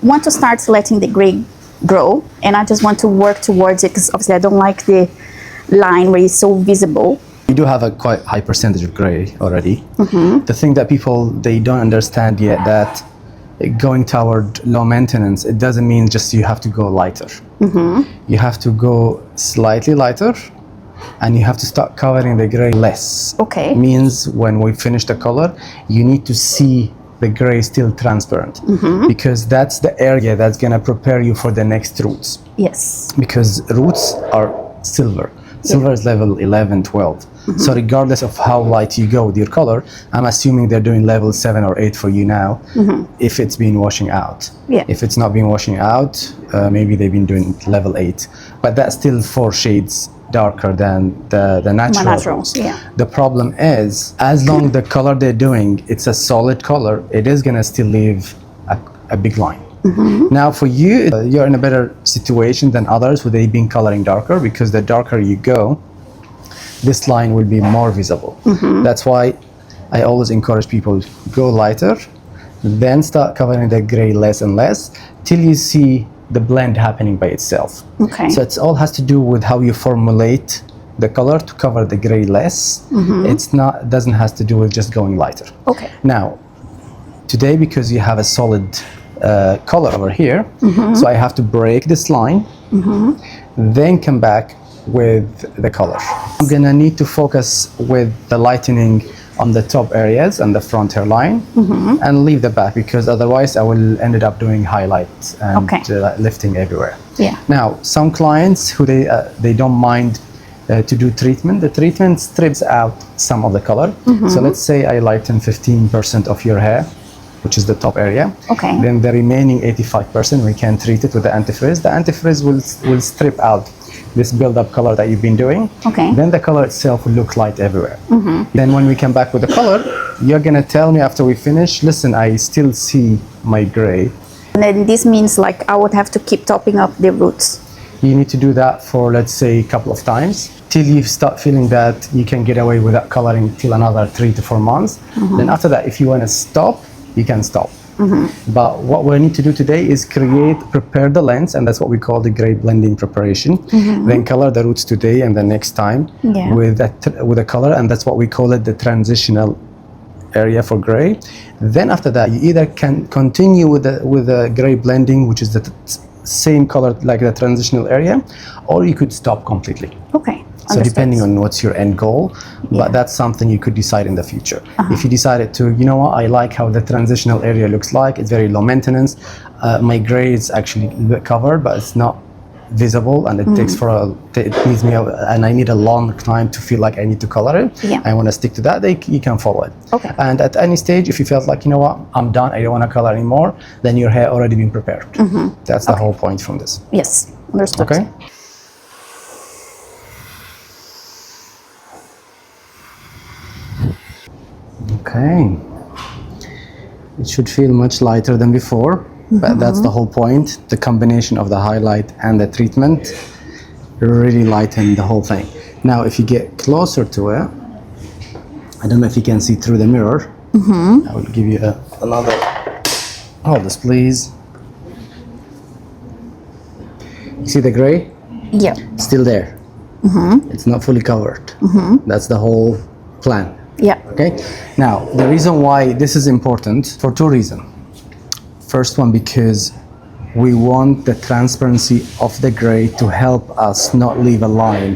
want to start letting the gray grow, and I just want to work towards it because obviously I don't like the line where it's so visible. We do have a quite high percentage of gray already. The thing that people, they don't understand yet, that going toward low maintenance, it doesn't mean just you have to go lighter. You have to go slightly lighter, and you have to start covering the gray less. Okay. Means when we finish the color, you need to see the gray still transparent, because that's the area that's gonna prepare you for the next roots. Yes. Because roots are silver. Silver is level 11, 12. So regardless of how light you go with your color, I'm assuming they're doing level 7 or 8 for you now, if it's been washing out. Yeah. If it's not been washing out, maybe they've been doing level 8. But that's still 4 shades darker than the natural. Naturals, yeah. The problem is, as long the color they're doing, it's a solid color, it is gonna still leave a big line. Now for you, you're in a better situation than others where they've been coloring darker, because the darker you go, this line will be more visible. That's why I always encourage people to go lighter, then start covering the gray less and less till you see the blend happening by itself. Okay. So it all has to do with how you formulate the color to cover the gray less. It doesn't have to do with just going lighter. Okay. Now, today, because you have a solid color over here, so I have to break this line, then come back with the color. I'm gonna need to focus with the lightening on the top areas and the front hairline, and leave the back, because otherwise I will end up doing highlights and lifting everywhere. Yeah. Now, some clients who they don't mind to do treatment. The treatment strips out some of the color. So let's say I lighten 15% of your hair, which is the top area. Okay. Then the remaining 85%, we can treat it with the antifrizz. The antifrizz will strip out this build-up color that you've been doing. Okay. Then the color itself will look light everywhere. Then when we come back with the color, you're gonna tell me after we finish, listen, I still see my gray. And then this means like I would have to keep topping up the roots. You need to do that for, let's say, a couple of times till you start feeling that you can get away with that coloring till another 3 to 4 months. Then after that, if you wanna stop, you can stop. But what we need to do today is prepare the lens, and that's what we call the gray blending preparation. Then color the roots today and the next time with a color, and that's what we call it the transitional area for gray. Then after that, you either can continue with the gray blending, which is the same color like the transitional area, or you could stop completely. Okay. So depending on what's your end goal, but that's something you could decide in the future. If you decided to, you know what, I like how the transitional area looks like, it's very low maintenance, my gray is actually covered, but it's not visible, and it takes it needs me, and I need a long time to feel like I need to color it. I want to stick to that, you can follow it. Okay. And at any stage, if you felt like, you know what, I'm done, I don't want to color anymore, then your hair already been prepared. That's the whole point from this. Yes, understood. Okay. Okay, it should feel much lighter than before, but that's the whole point. The combination of the highlight and the treatment really lighten the whole thing. Now, if you get closer to it, I don't know if you can see through the mirror. I will give you another, hold this please. You see the gray? Yeah. Still there. It's not fully covered. That's the whole plan. Yeah. Okay. Now, the reason why this is important for 2 reasons. First one, because we want the transparency of the gray to help us not leave a line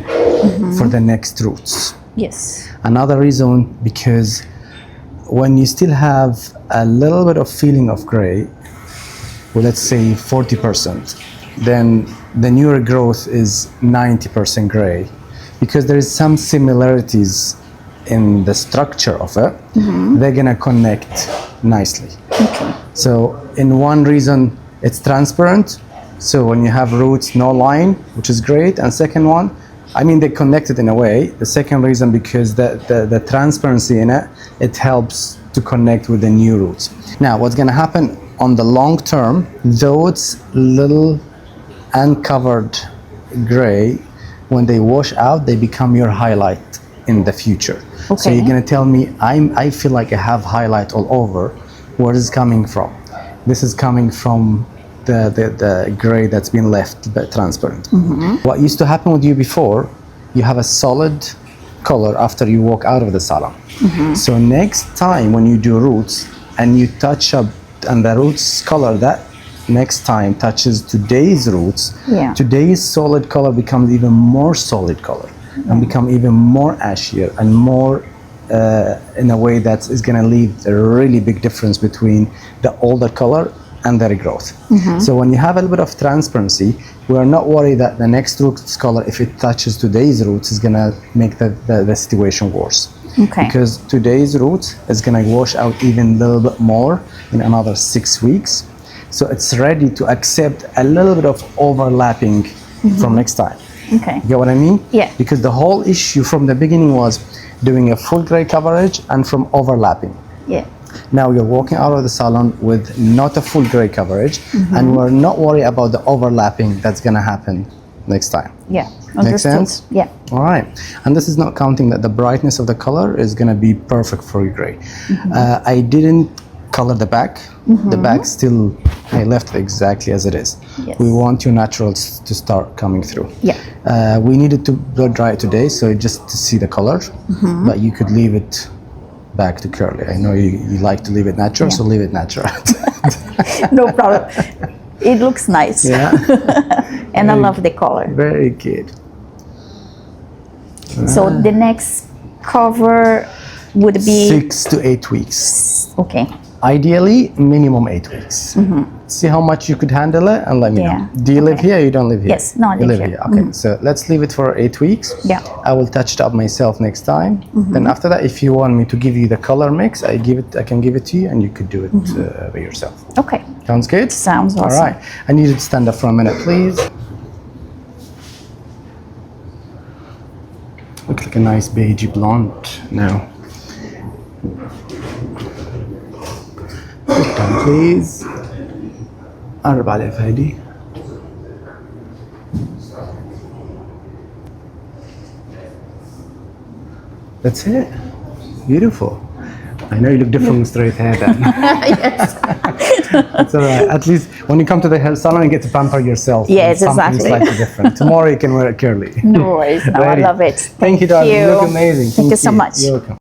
for the next roots. Yes. Another reason, because when you still have a little bit of feeling of gray, well, let's say 40%, then the newer growth is 90% gray, because there is some similarities in the structure of it. They're gonna connect nicely. Okay. So in one reason, it's transparent. So when you have roots, no line, which is great. And second one, I mean, they connected in a way. The second reason, because the transparency in it, it helps to connect with the new roots. Now, what's gonna happen on the long term, those little uncovered gray, when they wash out, they become your highlight in the future. Okay. So you're gonna tell me, I feel like I have highlight all over. Where is it coming from? This is coming from the gray that's been left but transparent. What used to happen with you before, you have a solid color after you walk out of the salon. So next time when you do roots and you touch up and the roots color that next time touches today's roots, today's solid color becomes even more solid color and become even more ashier and more in a way that is going to leave a really big difference between the older color and the regrowth. So when you have a little bit of transparency, we are not worried that the next roots color, if it touches today's roots, is going to make the situation worse. Because today's roots is going to wash out even a little bit more in another 6 weeks. So it's ready to accept a little bit of overlapping from next time. You get what I mean? Yeah. Because the whole issue from the beginning was doing a full gray coverage and from overlapping. Yeah. Now you're walking out of the salon with not a full gray coverage, and we're not worried about the overlapping that's going to happen next time. Yeah. Makes sense? Yeah. All right. And this is not counting that the brightness of the color is going to be perfect for your gray. I didn't color the back. The back still, I left it exactly as it is. Yes. We want your naturals to start coming through. Yeah. We needed to blow dry it today, so just to see the color, but you could leave it back to curly. I know you like to leave it natural, so leave it natural. No problem. It looks nice. Yeah. And I love the color. Very good. So the next cover would be 6 to 8 weeks. Okay. Ideally, minimum 8 weeks. See how much you could handle it and let me know. Do you live here or you don't live here? Yes, no, I you live live here. here. Okay, so let's leave it for 8 weeks. Yeah. I will touch it up myself next time. Then after that, if you want me to give you the color mix, I can give it to you and you could do it by yourself. Okay. Sounds good? Sounds awesome. All right. I need you to stand up for a minute, please. Looks like a nice beigey blonde now. Sit down, please. قرب على فادي. That's it. Beautiful. I know you look different with straight hair then. Yes. It's all right. At least when you come to the hair salon, you get to pamper yourself. Yes, Something exactly. slightly different. Tomorrow you can wear it curly. No worries. Oh, I Ready? love it. Thank you, darling. You look amazing. Thank you so much. You're welcome.